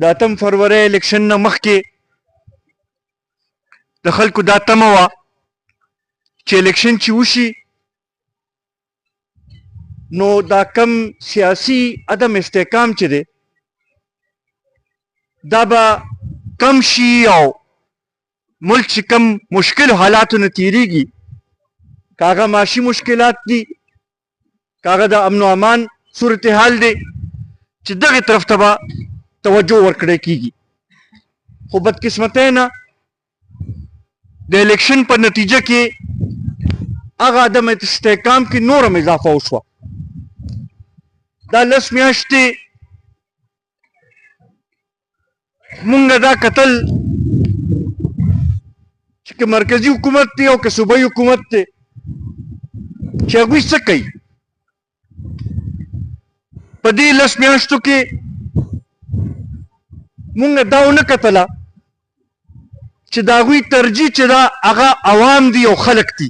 د 8 فروری الیکشن نه مخکې د خلکو دا تمه وه چې الیکشن چې وشي نو دا کم سیاسي عدم استحکام چې دی دا به کم شي او ملک چې کم مشکل حالاتو نه تیریږي که هغه معاشي مشکلات دي که هغه د امن و امان صورتحال دی چې دغې طرف ته به توجه ورکړی کېږي خو بدقسمتۍ نه د الیکشن په نتیجه کې هغه عدم استحکام کې نور هم اضافه وشوه دا 10 میاشتې مونږ دا کتل چې که مرکزي حکومت دی او که صوبایي حکومت دی چې هغوی څه کوي په دې 10 میاشتو کې مونږ دا ونه کتله چې د هغوی ترجیح چې دا هغه عوام دي او خلک دي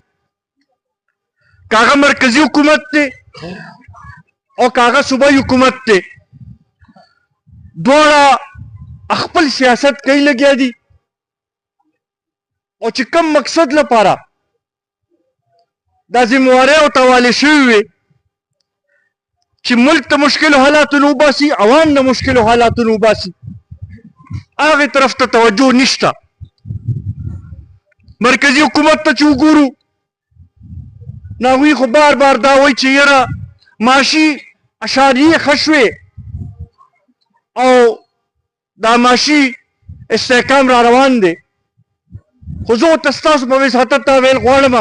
که هغه مرکزي حکومت دی او که هغه صوبایي حکومت دی دواړه خپل سیاست کوي لګیا دي او چې کم مقصد لپاره دا ذمہوارۍ او حوالې شوي وي چې ملک ته مشکلو حالاتو نه وباسي عوام د مشکلو حالاتو نه وباسي هغې طرف ته توجه نشته مرکزي حکومت ته چې وګورو نو هغوی خو بار بار دا وایي چې یاره معاشي اشاریې ښه شوې او دا معاشي استحکام را روان دی خو زه ورته ستاسو په وضاحت ته ویل غواړم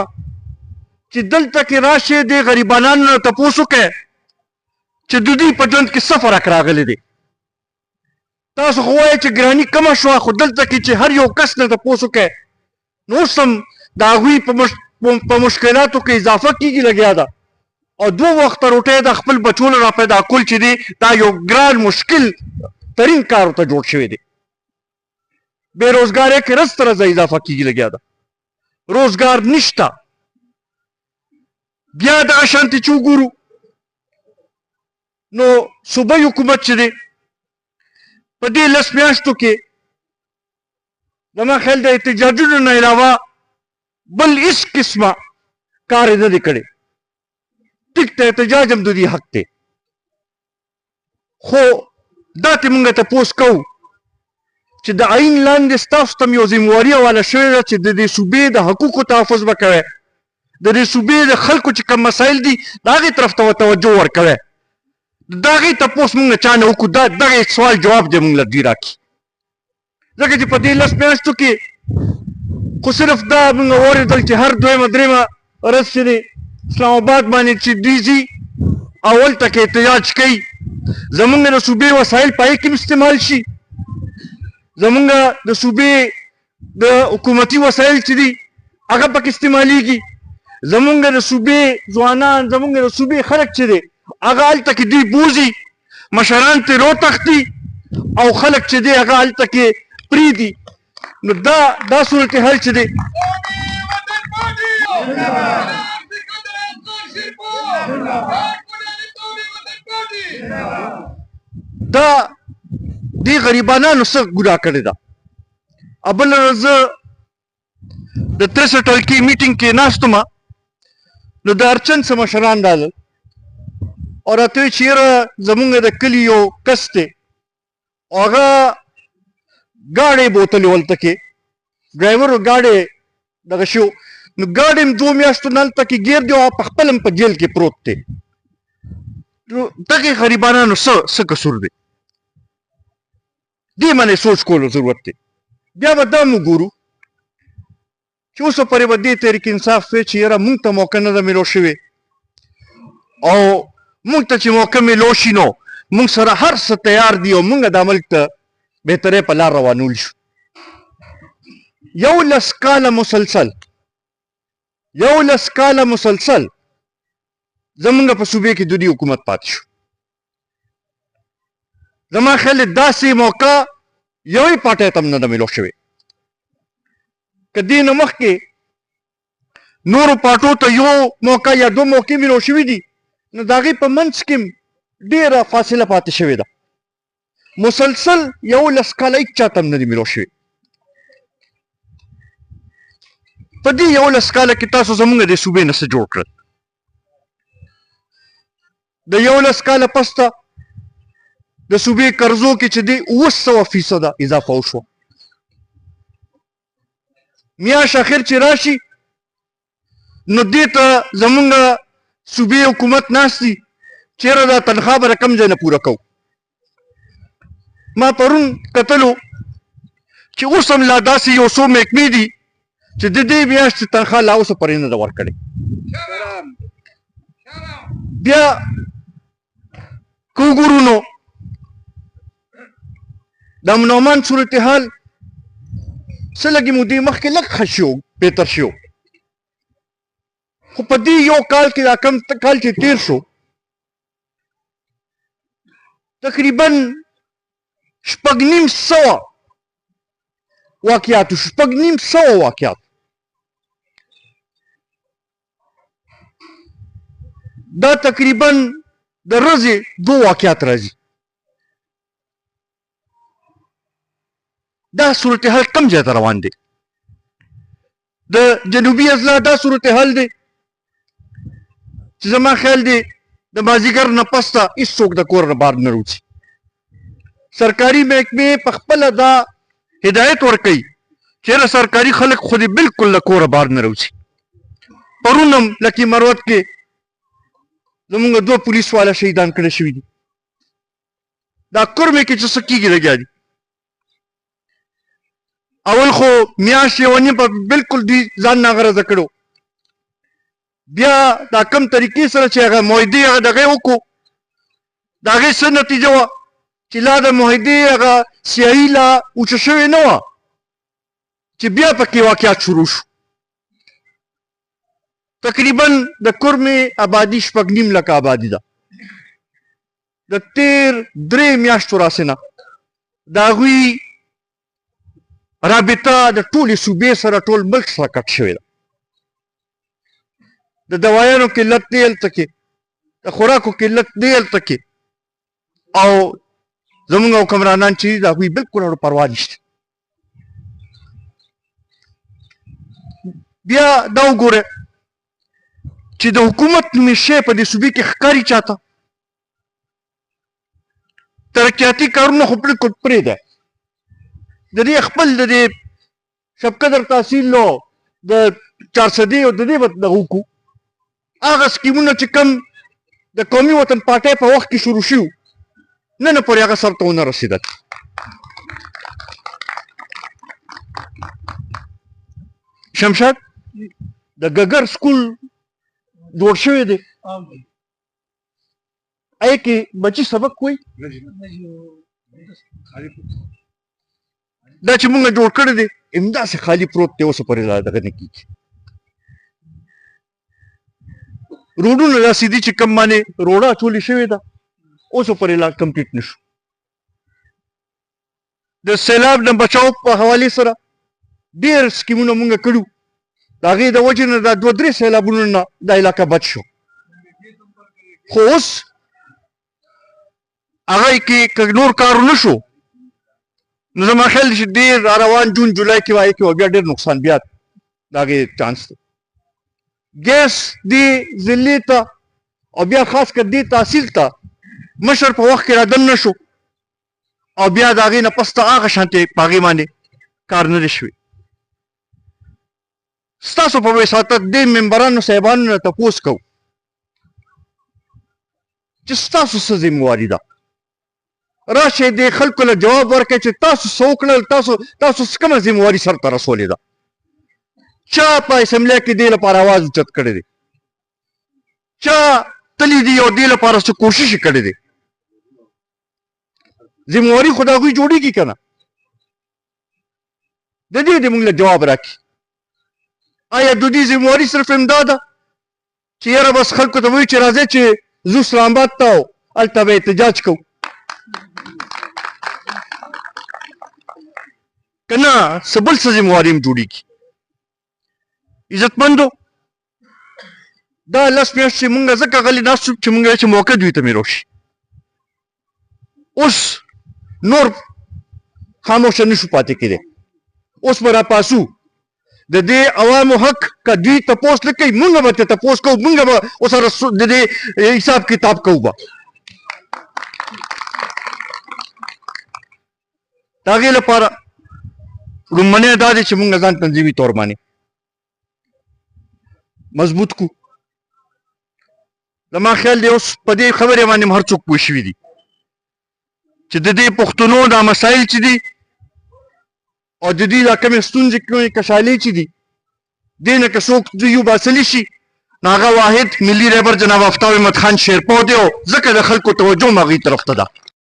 چې دلته کې راشئ دې غریبانانو نه تپوس وکئ چې د دوی په ژوند کې څه فرق راغلی دی تاسو خو وایئ چې ګراني کمه شوه خو دلته کې چې هر یو کس نه تپوس وکئ نو اوس هم د هغوی په مشکلاتو کې اضافه کېږي لګیا ده او 2 وخته روټۍ د خپل بچو نه را پیدا کول چې دی دا یو ګران مشکل ترین کار ورته جوړ شوی دی بېروزګارۍ کې رز تر رزه اضافه کېږي لګیا ده روزګار نشته بیا دغه شانتې چې وګورو نو صوبایي حکومت چې دی په دې 10 میاشتو کې زما خیال د احتجاجونو نه علاوه بل هېڅ قسمه کار یې نه دی کړی ټیک ته احتجاج هم د دوی حق دی خو دا ته موږ تپوس کوو چې د آئین لاندې ستاسو ته یو ذمہواري حواله شوې ده چې د دې صوبې د حقوقو تحفظ به کوئ د دې صوبې د خلکو چې کوم مسایل دي د هغې طرف ته توجه ورکوئ د هغې تپوس موږ نه چا نه وکړو دغه سوال جواب دی موږ له دوی راکړي ځکه چې په دې 10 میاشتو کې خو صرف دا موږ واورېدل چې هر 2 درېمه ورځ چې دی اسلام آباد باندې چې دوی ځي اول ته کې احتجاج کوي زمونږ د صوبې وسایل په هغې کې استعمال شي زمونږ د صوبې د حکومتي وسایل چې دي هغه پکې استعمالیږي زمونږ د صوبې ځوانان زمونږ د صوبې خلک چې دی هغه هلته کې دوی بوځي مشران ترې روتښتي او خلک چې دی هغه هلته کې پرېږدي نو دا صورتحال چې دی دا دې غریبانانو څه ګناه کړې ده بله ورځ زه د 63 ټولګي میټینګ کې ناست وم نو د ارچن څه مشران راغلل او راته ویل چې یاره زمونږ د کلي یو کس دی هغه ګاډۍ بوتلې ولته کې ډرایور ګاډۍ دغه شو نو ګاډۍ هم 2 میاشتو نه هلته کې ګیر دی او په خپل هم په جیل کې پروت دی دغې غریبانانو څه قصور دی دې باندې سوچ کولو ضرورت دی بیا به دا هم وګورو چې اوسه پورې به دې تحریک انصاف وی چې یاره مونږ ته موقع نه ده میلو شوې او مونږ ته چې موقع میلو شي نو مونږ سره هر څه تیار دي او مونږ دا ملک ته بهترۍ په لار روانول شو 11 کاله مسلسل زمونږ په صوبې کې د دوی حکومت پاتې شو زما خیال داسې موقع یوې پارټۍ ته هم نه ده میلو شوې که دې نه مخکې نورو پارټو ته یو موقع یا 2 موقع میلو شوي دي نو د هغې په منځ کې ډېره فاصله پاتې شوې ده مسلسل 11 کاله هیڅ چاته هم نه دي میلاو شوي. په دې 11 کاله کې تاسو زمونږ د صوبې نه څه جوړ کړل؟ د 11 کاله پس ته د صوبې قرضو کې چې دی 900% اضافه وشوه. میاشت اخر چې راشي نو دې ته زمونږ صوبې حکومت ناست دي چېرې دا تنخوا به د کوم ځای نه پوره کوو. ما پرون کتلو چې اوس هم لا داسې یو څو محکمې دي چې د دې میاشتې تنخوا لا اوسه پورې نه ده ورکړې. بیا که وګورو نو د امن و امان صورتحال څه لږې مودې مخکې لږ ښه شو، بهتر شو، خو په دې یو کال کې دا کم کال چې تیر شو تقریبا 6,500 واقعات 6,500 واقعات. دا تقریبا د ورځې 2 واقعات راځي. دا صورتحال کم ځای ته روان دی؟ د جنوبي اضلاع دا صورتحال دی چې زما خیال دی د مازدیګر نه پس ته هېڅوک د کور نه بهر نه روځي. سرکاري محکمې په خپله دا هدایت ورکوي چېرې سرکاري خلک خو دې بلکل له کوره بهر نه روځي. پرون هم لکي مروت کې زمونږ 2 پولیس والا شهیدان کړي شوي دي. دا کرمې کې چې څه کېږي لګیا دي. اول خو میاشت یوه نیمه بلکل دوی ځان ناغرضه کړو، بیا دا کم طریقې سره چې هغه معاهدې هغه دغه وکړو د هغې څه نتیجه وه چې لا د معاهدې هغه سیاهي لا اوچه شوې نه وه چې بیا پکې واقعات شروع شو. تقریبا د کرمې آبادي 6.5 لکه آبادي ده. د تیر 3 میاشتو راسې نه د هغوی رابطه د ټولې صوبې سره ټول ملک سره کټ شوې ده. د دوایانو قلت دی هلته کې، د خوراکو قلت دی هلته کې، او زمونږ حکمرانان چې دي د هغوی بلکل اړو پروا نشته. بیا دا وګوره چې د حکومت نومې شی په دې صوبې کې ښکاري چاته. ترقیاتي کارونه خو بلکل پرېږده، د دې خپل د دې شبقدر تحصیل نو د 400 او د دې به دغه وکړو. هغه سکیمونه چې کوم د قومي وطن پارټۍ په وخت کې شروع شوي نن پورې هغه سر ته ونه رسېدل. شمشاد د ګګر سکول جوړ شوی دی، هغې کې بچي سبق کوي. دا چې مونږ جوړ کړی دی همداسې خالي پروت دی، اوسه پورې لا دغه نه کېږي. روډونه داسې دي چې کوم باندې روډه اچولې شوې ده اوسه پورې لا کمپلیټ نه شو. د سیلاب نه بچاو په حوالې سره ډېر سکیمونه مونږ کړي، د هغې د وجې نه دا 2-3 سیلابونو نه دا علاقه بچ شو. خو اوس هغه کې که نور کار ونه شو نو زما خیال دی چې ډېر روان جون جولای کې وایي کې بیا ډېر نقصان بیا د هغې چانس دی. ګیس دې ضلعې ته او بیا خاص کر دې تحصیل ته مشر په وخت کې رادن نه شو او بیا د هغې نه پس ته هغه شانتې په هغې باندې کار نه دی شوی. ستاسو په وساطت دې ممبرانو صاحبانو نه تپوس کوو چې ستاسو څه ذمواري ده. راشئ دې خلکو له جواب ورکړئ چې تاسو څه وکړل، تاسو څه کومه ذمواري سرته رسولې ده. چا په اسمبلی کې دې لپاره اواز اوچت کړی دی، چا تللی دي او دې لپاره څه کوشش یې کړی دی. ذمواري خو د هغوی جوړېږي که نه؟ د دې دې موږ له جواب راکړي. آیا د دې ذمواري صرف همدا ده چې یاره بس خلکو ته وایي چې راځئ چې ځو اسلام آباد ته او هلته به احتجاج کوو؟ که نه څه بل څه ذمواري هم جوړېږي. عزتمندو دا 10 میاشتې مونږ ځکه غلي ناست یو چې مونږ چې موقع دوی ته میلاو شي. اوس نور خاموشه نشو پاتې کېدی. اوس به راپاسو د دې عوامو حق که دوی تپوس نه کوي مونږ به ترې تپوس کوو، مونږ به ورسره د دې حساب کتاب کوو. به د هغې لپاره لومړنی دا دی چې مونږ ځان تنظیمي طور باندې مضبوط کړو. زما خیال دی اوس په دې خبرې باندې هر څوک پوه شوي دي چې د دې پښتنو دا مسایل چې دي او د دې دا کومې ستونزې کومې کشالۍ چې دي دې نه که څوک دوی وباسلی شي نو هغه واحد ملي رهبر جناب آفتاب احمد خان شیرپو دی او ځکه د خلکو توجه هم هغې طرف ته ده.